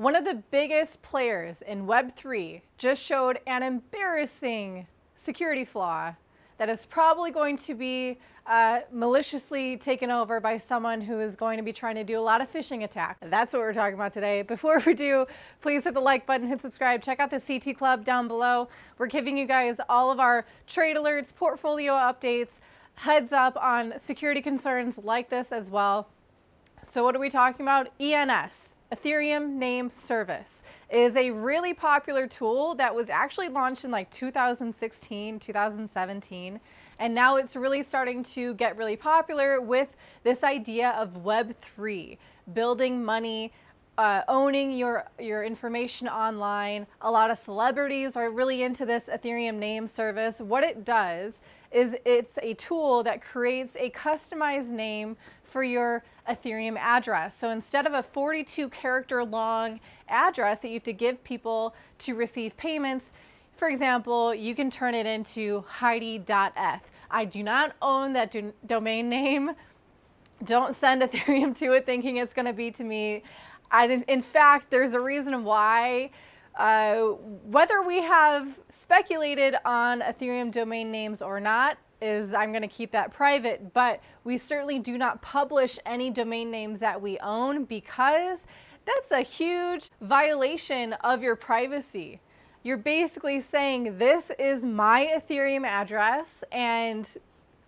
One of the biggest players in Web3 just showed an embarrassing security flaw that is probably going to be maliciously taken over by someone who is going to be trying to do a lot of phishing attacks. That's what we're talking about today. Before we do, please hit the like button, hit subscribe, check out the CT Club down below. We're giving you guys all of our trade alerts, portfolio updates, heads up on security concerns like this as well. So what are we talking about? ENS. Ethereum Name Service is a really popular tool that was actually launched in like 2016, 2017, and now it's really starting to get really popular with this idea of Web3, building money, owning your information online. A lot of celebrities are really into this Ethereum Name Service. What it does is it's a tool that creates a customized name for your Ethereum address. So instead of a 42-character long address that you have to give people to receive payments, for example, you can turn it into Heidi.eth. I do not own that domain name. Don't send Ethereum to it thinking it's going to be to me. In fact, there's a reason why. Whether we have speculated on Ethereum domain names or not, I'm going to keep that private, but we certainly do not publish any domain names that we own because that's a huge violation of your privacy. You're basically saying this is my Ethereum address, and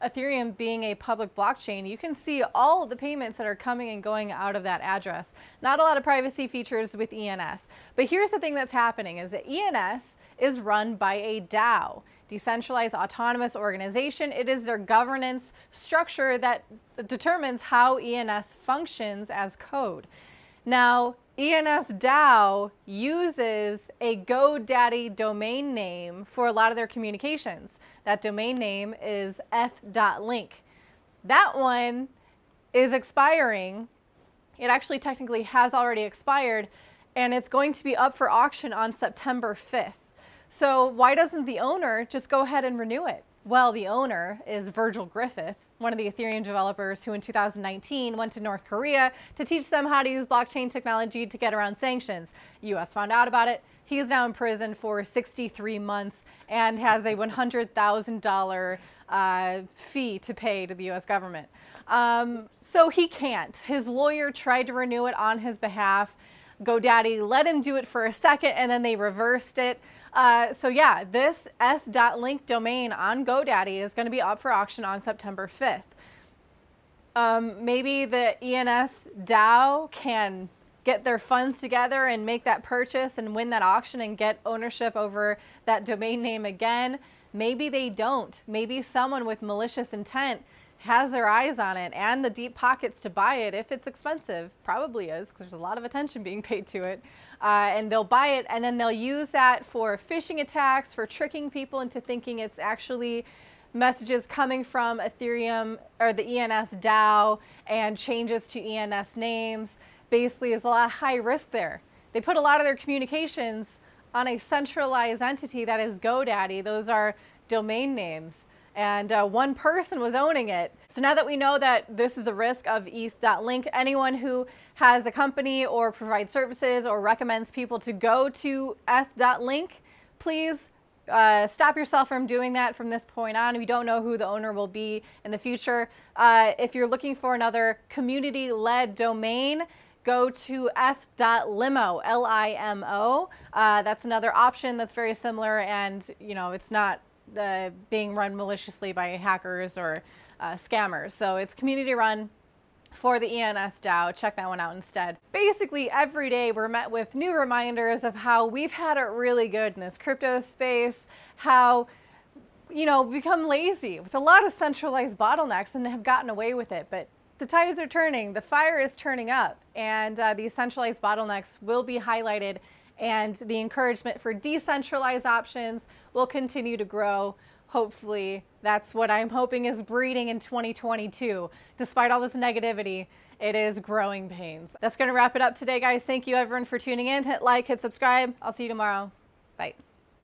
Ethereum being a public blockchain, you can see all of the payments that are coming and going out of that address. Not a lot of privacy features with ENS. But here's the thing that's happening is that ENS is run by a DAO, Decentralized Autonomous Organization. It is their governance structure that determines how ENS functions as code. Now, ENS DAO uses a GoDaddy domain name for a lot of their communications. That domain name is eth.link. That one is expiring. It actually technically has already expired, and it's going to be up for auction on September 5th. So why doesn't the owner just go ahead and renew it? Well, the owner is Virgil Griffith, one of the Ethereum developers who in 2019 went to North Korea to teach them how to use blockchain technology to get around sanctions. US found out about it. He is now in prison for 63 months and has a $100,000 fee to pay to the US government. So he can't. His lawyer tried to renew it on his behalf. GoDaddy let him do it for a second and then they reversed it. So yeah, this eth.link domain on GoDaddy is going to be up for auction on September 5th. Maybe the ENS DAO can get their funds together and make that purchase and win that auction and get ownership over that domain name again. Maybe they don't. Maybe someone with malicious intent has their eyes on it and the deep pockets to buy it if it's expensive. Probably is, because there's a lot of attention being paid to it. And they'll buy it and then they'll use that for phishing attacks, for tricking people into thinking it's actually messages coming from Ethereum or the ENS DAO and changes to ENS names. Basically, there's a lot of high risk there. They put a lot of their communications on a centralized entity that is GoDaddy. Those are domain names. And one person was owning it. So now that we know that this is the risk of eth.link, anyone who has a company or provides services or recommends people to go to eth.link, please stop yourself from doing that from this point on. We don't know who the owner will be in the future. If you're looking for another community-led domain, go to eth.limo, L-I-M-O. That's another option that's very similar, and it's not being run maliciously by hackers or scammers. So it's community run for the ENS DAO. Check that one out instead. Basically, every day we're met with new reminders of how we've had it really good in this crypto space, how we've become lazy with a lot of centralized bottlenecks and have gotten away with it. But the tides are turning, the fire is turning up, and these centralized bottlenecks will be highlighted, and the encouragement for decentralized options will continue to grow. Hopefully, that's what I'm hoping is breeding in 2022. Despite all this negativity, it is growing pains. That's going to wrap it up today, guys. Thank you, everyone, for tuning in. Hit like, hit subscribe. I'll see you tomorrow. Bye.